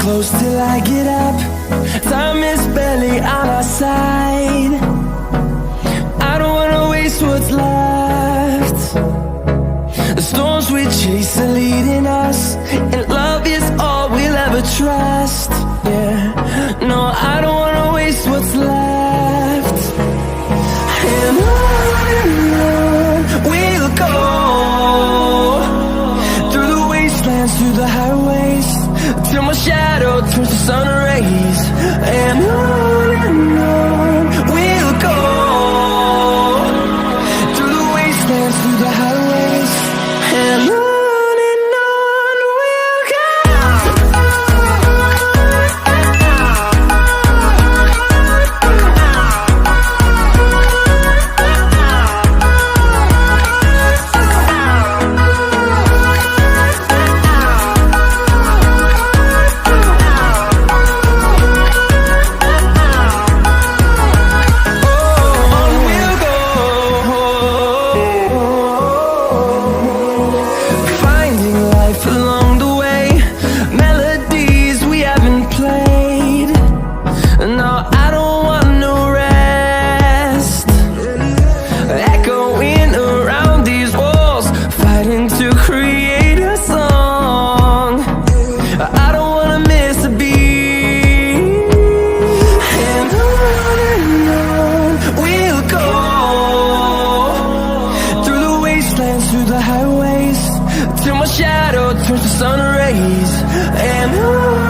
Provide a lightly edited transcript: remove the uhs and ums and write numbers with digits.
close till I get up. Time is barely on our side. I don't wanna waste what's left. The storms we chase are leading us, and love is all we'll ever trust. Yeah, no, I don't wanna waste what's left. And on we'll go, through the wastelands, through the highways, till my shadow turns to sun rays. And on we'll go, through the wastelands, through the highways, and on we'll go. Along the way, melodies we haven't played. No, I don't want no rest. Echoing around these walls, fighting to create a song. I don't wanna miss a beat. And on we'll go, through the wastelands, through the highways, till my shadow turns to sun rays. And on